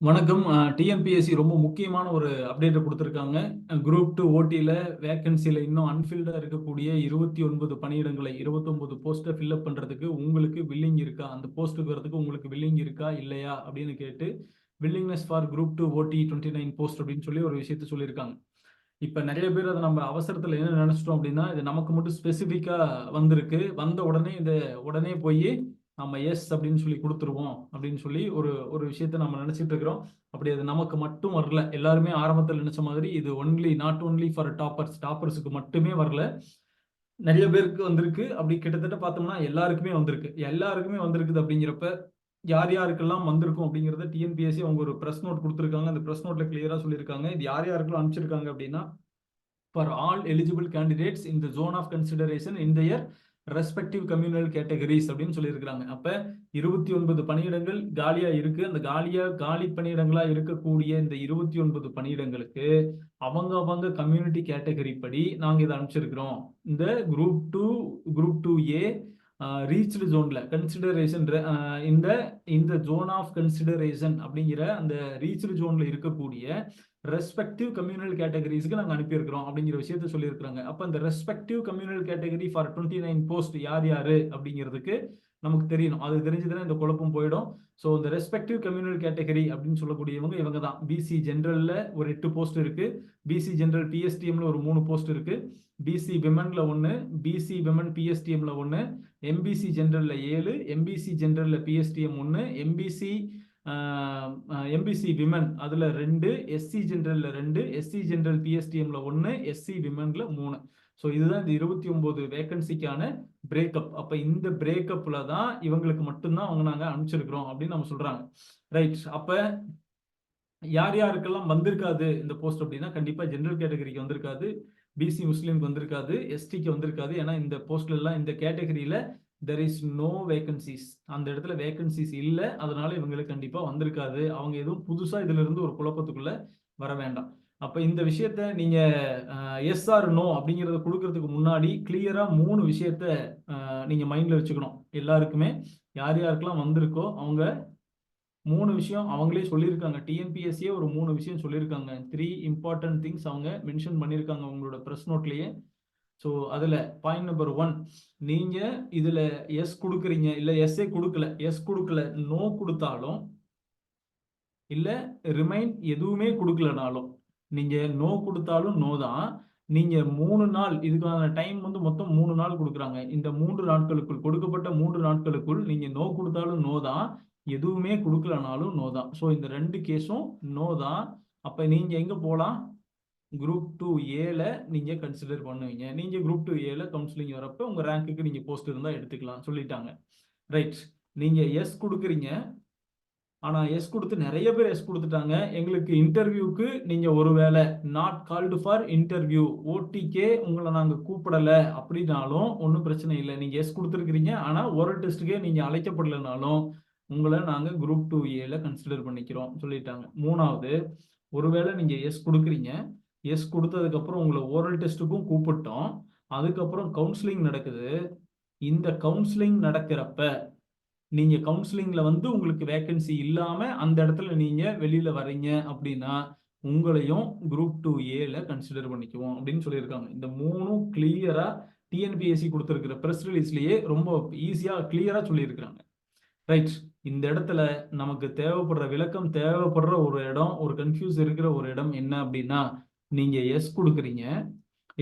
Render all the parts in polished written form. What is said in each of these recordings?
வணக்கம். டிஎன்பிஎஸ்சி ரொம்ப முக்கியமான ஒரு அப்டேட்டை கொடுத்துருக்காங்க. குரூப் 2 ஓடியில் வேகன்சியில் இன்னும் அன்ஃபில்டாக இருக்கக்கூடிய 29 பணியிடங்களை 29 போஸ்ட்டை ஃபில்அப் பண்ணுறதுக்கு உங்களுக்கு வில்லிங் இருக்கா, அந்த போஸ்ட்டுக்கு வரதுக்கு உங்களுக்கு வில்லிங் இருக்கா இல்லையா அப்படின்னு கேட்டு வில்லிங்னஸ் ஃபார் குரூப் 2 ஓடி 29 போஸ்ட் அப்படின்னு சொல்லி ஒரு விஷயத்த சொல்லியிருக்காங்க. இப்போ நிறைய பேர் அதை நம்ம அவசரத்தில் என்ன நினச்சிட்டோம் அப்படின்னா, இது நமக்கு மட்டும் ஸ்பெசிஃபிக்காக வந்திருக்கு, வந்த உடனே இதை உடனே போய் நம்ம எஸ் அப்படின்னு சொல்லி கொடுத்துருவோம் அப்படின்னு சொல்லி ஒரு ஒரு விஷயத்த நம்ம நினைச்சிட்டு இருக்கிறோம். அப்படி அது நமக்கு மட்டும் வரல. எல்லாருமே ஆரம்பத்தில் நினைச்ச மாதிரி இது நாட் ஒன்லி ஃபார் டாப்பர்ஸுக்கு மட்டுமே வரல, நிறைய பேருக்கு வந்திருக்கு. அப்படி கிட்டத்தட்ட பார்த்தோம்னா எல்லாருக்குமே வந்திருக்குது. அப்படிங்கிறப்ப யார் யாருக்கெல்லாம் வந்திருக்கும் அப்படிங்கிறத டிஎன்பிஎஸ்சி அவங்க ஒரு பிரஸ் நோட் கொடுத்துருக்காங்க. அந்த பிரஸ் நோட்ல கிளியரா சொல்லியிருக்காங்க. இது யார் யாருக்கெல்லாம் அனுப்பிச்சிருக்காங்க அப்படின்னா, for all eligible candidates in the zone of consideration in their respective communal categories அப்படின்னு சொல்லியிருக்கிறாங்க. அப்ப 29 பணியிடங்கள் காலியா இருக்கு. அந்த காலி பணியிடங்களா இருக்கக்கூடிய இந்த 29 பணியிடங்களுக்கு அவங்க கம்யூனிட்டி கேட்டகரி படி நாங்க இதை அனுப்பிச்சிருக்கிறோம். இந்த குரூப் டூ ஏ ரீச்டு ஜோன்ல கன்சிடரேஷன் இந்த ஜோன் ஆஃப் கன்சிடரேஷன் அப்படிங்கிற அந்த ரீச்டு ஜோன்ல இருக்கக்கூடிய ரெஸ்பெக்டிவ் கம்யூனல் கேட்டகரிஸ்க்கு நாங்கள் அனுப்பியிருக்கிறோம் அப்படிங்கிற விஷயத்த சொல்லியிருக்கிறாங்க. அப்போ இந்த respective communal category for 29 post யார் யாரு அப்படிங்கிறதுக்கு நமக்கு தெரியணும். அது தெரிஞ்சதுன்னா இந்த குழப்பம் போயிடும். ஸோ இந்த ரெஸ்பெக்டிவ் கம்யூனல் கேட்டகரி அப்படின்னு சொல்லக்கூடியவங்க இவங்க தான். பிசி ஜென்ரல்ல ஒரு 8 போஸ்ட் இருக்கு, பிசி ஜென்ரல் பிஎஸ்டிஎம்ல ஒரு 3 போஸ்ட் இருக்கு, பிசி விமன்ல 1, பிசி விமன் பிஎஸ்டிஎம்ல 1, எம்பிசி ஜென்ரல்ல 7, எம்பிசி ஜென்ரல்ல பிஎஸ்டிஎம் 1, எம்பிசி விமன் அதுல 2, எஸ்சி ஜென்ரல்ல 2, எஸ்சி ஜென்ரல் பிஎஸ்டிஎம்ல 1, எஸ்சி விமன்ல 3. ஸோ இதுதான் இந்த 29 வேகன்சிக்கான பிரேக்கப். அப்ப இந்த பிரேக்கப்ல தான் இவங்களுக்கு மட்டும்தான் அவங்க நாங்க அனுப்பிச்சிருக்கிறோம் அப்படின்னு நம்ம சொல்றாங்க. ரைட். அப்ப யார் யாருக்கெல்லாம் வந்திருக்காது இந்த போஸ்ட் அப்படின்னா, கண்டிப்பா ஜெனரல் கேட்டகரிக்கு வந்திருக்காது, பிசி முஸ்லீம்க்கு வந்திருக்காது, எஸ்டிக்கு வந்திருக்காது. ஏன்னா இந்த போஸ்ட்ல எல்லாம் இந்த கேட்டகரியில தெர் இஸ் நோ வேகன்சிஸ், அந்த இடத்துல வேகன்சிஸ் இல்லை, அதனால இவங்களுக்கு கண்டிப்பா வந்திருக்காது. அவங்க எதுவும் புதுசா இதுல இருந்து ஒரு குழப்பத்துக்குள்ள வர வேண்டாம். அப்ப இந்த விஷயத்த நீங்க எஸ் ஆர் நோ அப்படிங்கறத கொடுக்கறதுக்கு முன்னாடி கிளியரா 3 விஷயத்த நீங்க மைண்ட்ல வச்சுக்கணும். எல்லாருக்குமே யார் யாருக்கெல்லாம் வந்திருக்கோ அவங்க 3 விஷயம் அவங்களே சொல்லியிருக்காங்க. டிஎன்பிஎஸ்சியே ஒரு 3 விஷயம் சொல்லியிருக்காங்க. 3 இம்பார்ட்டன்ட் திங்ஸ் அவங்க மென்ஷன் பண்ணியிருக்காங்க உங்களோட பிரஸ் நோட்லயே. ஸோ அதுல பாயிண்ட் நம்பர் 1, நீங்க இதுல எஸ் கொடுக்குறீங்க இல்ல எஸ்ஏ கொடுக்கல நோ கொடுத்தாலும் இல்ல ரிமைன் எதுவுமே கொடுக்கலனாலும், நீங்க நோ கொடுத்தாலும் நோ தான். நீங்க 3 நாள் இதுக்கான டைம் வந்து மொத்தம் 3 நாள் கொடுக்குறாங்க. இந்த 3 நாட்களுக்குள் கொடுக்கப்பட்ட 3 நாட்களுக்குள் நீங்க நோ கொடுத்தாலும் நோ தான், எதுவுமே கொடுக்கலனாலும் நோ தான். ஸோ இந்த 2 கேஸும் நோ தான். அப்ப நீங்க எங்க போலாம்? குரூப் 2 ஏல நீங்க கன்சிடர் பண்ணுவீங்க. நீங்க குரூப் 2 ஏல கவுன்சிலிங் வரப்ப உங்க ரேங்க்குக்கு நீங்க போஸ்ட் இருந்தா எடுத்துக்கலாம் சொல்லிட்டாங்க. ரைட். நீங்க எஸ் கொடுக்குறீங்க, ஆனா எஸ் கொடுத்து நிறைய பேர் எஸ் கொடுத்துட்டாங்க. எங்களுக்கு இன்டர்வியூக்கு நீங்க ஒருவேளை நாட் கால்டு ஃபார் இன்டர்வியூ, ஓடிக்கே உங்களை நாங்க கூப்பிடல அப்படின்னாலும் ஒன்றும் பிரச்சனை இல்லை. நீங்க எஸ் கொடுத்துருக்கிறீங்க, ஆனா ஒரு டெஸ்ட்டுக்கே நீங்க அழைக்கப்படலைனாலும் உங்களை நாங்க குரூப் 2 ஏல கன்சிடர் பண்ணிக்கிறோம் சொல்லிட்டாங்க. 3வது, ஒருவேளை நீங்க எஸ் கொடுக்குறீங்க, எஸ் கொடுத்ததுக்கு அப்புறம் உங்களை ஓரல் டெஸ்ட்டுக்கும் கூப்பிட்டோம், அதுக்கப்புறம் கவுன்சிலிங் நடக்குது. இந்த கவுன்சிலிங் நடக்கிறப்ப நீங்க கவுன்சிலிங்ல வந்து உங்களுக்கு வேகன்சி இல்லாம அந்த இடத்துல நீங்க வெளியில வர்றீங்க அப்படின்னா உங்களையும் குரூப் 2 ஏல கன்சிடர் பண்ணிக்குவோம் அப்படின்னு சொல்லியிருக்காங்க. இந்த 3ம் கிளியரா டிஎன்பிஎஸ்சி கொடுத்திருக்கிற பிரஸ் ரிலீஸ்லயே ரொம்ப ஈஸியா கிளியரா சொல்லியிருக்கிறாங்க. ரைட். இந்த இடத்துல நமக்கு தேவைப்படுற விளக்கம், தேவைப்படுற ஒரு இடம், ஒரு கன்ஃபியூஸ் இருக்கிற ஒரு இடம் என்ன அப்படின்னா, நீங்க எஸ் கொடுக்குறீங்க,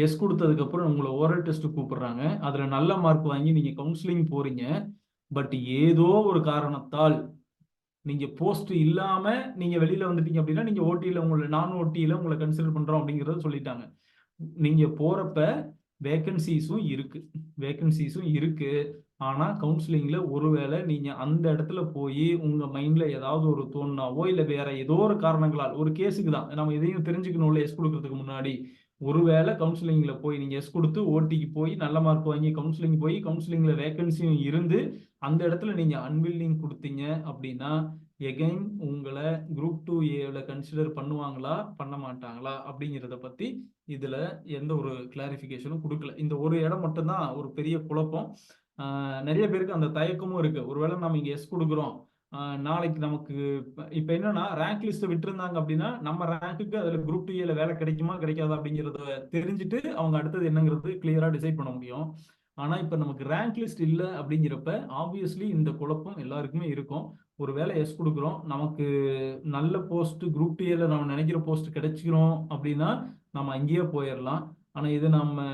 எஸ் கொடுத்ததுக்கு அப்புறம் உங்களை ஓரல் டெஸ்ட் கூப்பிடுறாங்க, அதுல நல்ல மார்க் வாங்கி நீங்க கவுன்சிலிங் போறீங்க. பட் ஏதோ ஒரு காரணத்தால் நீங்க போஸ்ட் இல்லாம நீங்க வெளியில வந்துட்டீங்க அப்படின்னா நீங்க ஓடியில உங்களை நான் ஓடியில உங்களை கன்சிடர் பண்றோம் அப்படிங்கறத சொல்லிட்டாங்க. நீங்க போறப்ப வேகன்சிஸும் இருக்கு. ஆனா கவுன்சிலிங்ல ஒருவேளை நீங்க அந்த இடத்துல போய் உங்க மைண்ட்ல ஏதாவது ஒரு தோணுனாவோ இல்ல வேற ஏதோ ஒரு காரணங்களால், ஒரு கேஸுக்கு தான் நம்ம இதையும் தெரிஞ்சுக்கணும்ல எஸ் கொடுக்கறதுக்கு முன்னாடி, ஒருவேளை கவுன்சிலிங்ல போய் நீங்க எஸ் கொடுத்து ஓடிக்கு போய் நல்ல மார்க் வாங்கி கவுன்சிலிங்ல வேகன்சியும் இருந்து அந்த இடத்துல நீங்க அன்வில்லிங் கொடுத்தீங்க அப்படின்னா எகைன் உங்களை குரூப் 2 ஏல கன்சிடர் பண்ணுவாங்களா பண்ண மாட்டாங்களா அப்படிங்கிறத பத்தி இதுல எந்த ஒரு கிளாரிபிகேஷனும் கொடுக்கல. இந்த ஒரு இடம் மட்டும்தான் ஒரு பெரிய குழப்பம். நிறைய பேருக்கு அந்த தயக்கமும் இருக்கு. ஒருவேளை நம்ம இங்க எஸ் கொடுக்குறோம், நாளைக்கு நமக்கு இப்ப என்னன்னா ரேங்க் லிஸ்ட் விட்டுருந்தாங்க அப்படின்னா நம்ம ரேங்க்குக்கு அதுல குரூப் 2 வேலை கிடைக்குமா கிடைக்காதா அப்படிங்கறத தெரிஞ்சுட்டு அவங்க அடுத்தது என்னங்கிறது கிளியரா டிசைட் பண்ண முடியும். ஆனா இப்ப நமக்கு ரேங்க் லிஸ்ட் இல்ல அப்படிங்கிறப்ப ஆப்வியஸ்லி இந்த குழப்பம் எல்லாருக்குமே இருக்கும். ஒருவேளை எஸ் கொடுக்குறோம், நமக்கு நல்ல போஸ்ட் குரூப் 2 நம்ம நினைக்கிற போஸ்ட் கிடைச்சிக்கிறோம் அப்படின்னா நம்ம அங்கேயே போயிடலாம். ஆனா இது நம்ம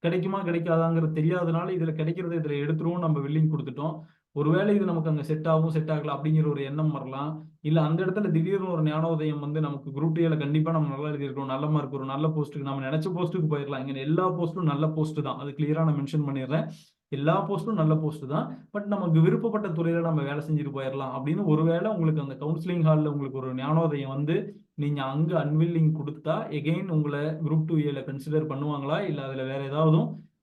கிடைக்குமா கிடைக்காதாங்கிறது தெரியாதனால இதுல கிடைக்கிறத இதுல எடுத்துருவோம் நம்ம வில்லிங் கொடுத்துட்டோம். ஒருவேளை இது நமக்கு அங்க செட் ஆகும் செட் ஆகல அப்படிங்கிற ஒரு எண்ணம் வரலாம். இல்ல அந்த இடத்துல திடீர்னு ஒரு ஞானோதயம் வந்து நமக்கு குரூப் 2 கண்டிப்பா நம்ம நல்லா எழுதியிருக்கோம், நல்ல மார்க் ஒரு நல்ல போஸ்ட்டுக்கு நம்ம நினைச்ச போஸ்ட்டுக்கு போயிடலாம். இங்க எல்லா போஸ்ட்டும் நல்ல போஸ்ட் தான், அது கிளியரா நான் மென்ஷன் பண்ணிடுறேன். எல்லா போஸ்ட்டும் நல்ல போஸ்ட் தான். பட் நமக்கு விருப்பப்பட்ட துறையில நம்ம வேலை செஞ்சுட்டு போயிடலாம் அப்படின்னு ஒருவேளை உங்களுக்கு அந்த கவுன்சிலிங் ஹால்ல உங்களுக்கு ஒரு ஞானோதயம் வந்து நீங்க அங்க அன்வில்லிங் கொடுத்தா எகெயின் உங்களை குரூப் 2 கன்சிடர் பண்ணுவாங்களா, இல்ல அதுல வேற ஏதாவது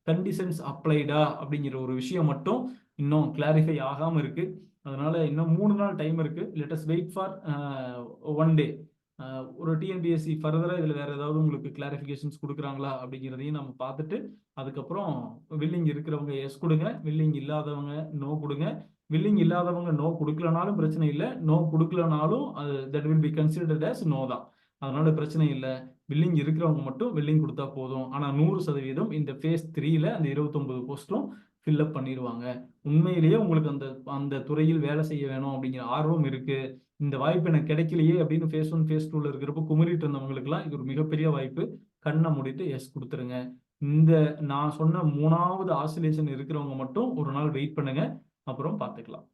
கண்டிஷன்ஸ் அப்ளைடா அப்படிங்கிற ஒரு விஷயம் மட்டும் இன்னும் கிளாரிஃபை ஆகாம இருக்கு. அதனால இன்னும் 3 நாள் டைம் இருக்கு. லெட் அஸ் வெயிட் ஃபார் 1 டே. ஒரு டிஎன்பிஎஸ்சி ஃபர்தரா இதுல வேற ஏதாவது உங்களுக்கு கிளாரிஃபிகேஷன்ஸ் கொடுக்குறாங்களா அப்படிங்கிறதையும் நம்ம பார்த்துட்டு அதுக்கப்புறம் வில்லிங் இருக்கிறவங்க எஸ் கொடுங்க, வில்லிங் இல்லாதவங்க நோ கொடுங்க. வில்லிங் இல்லாதவங்க நோ கொடுக்கலனாலும் பிரச்சனை இல்லை, நோ கொடுக்கலனாலும் அது that will be considered as no தான். அதனால பிரச்சனை இல்லை. வில்லிங் இருக்கிறவங்க மட்டும் வில்லிங் கொடுத்தா போதும். ஆனா 100% இந்த ஃபேஸ் 3ல அந்த 29 போஸ்ட்டும் ஃபில்அப் பண்ணிடுவாங்க. உண்மையிலேயே உங்களுக்கு அந்த அந்த துறையில் வேலை செய்ய வேணும் அப்படிங்கிற ஆர்வம் இருக்கு, இந்த வாய்ப்பு எனக்கு கிடைக்கலையே அப்படின்னு ஃபேஸ் 1 ஃபேஸ் 2ல இருக்கிறப்ப குமரிட்டு இருந்தவங்களுக்குலாம் இது ஒரு மிகப்பெரிய வாய்ப்பு. கண்ணை மூடிட்டு எஸ் கொடுத்துருங்க. இந்த நான் சொன்ன 3வது ஆசிலேஷன் இருக்கிறவங்க மட்டும் ஒரு நாள் வெயிட் பண்ணுங்க, அப்புறம் பார்த்துக்கலாம்.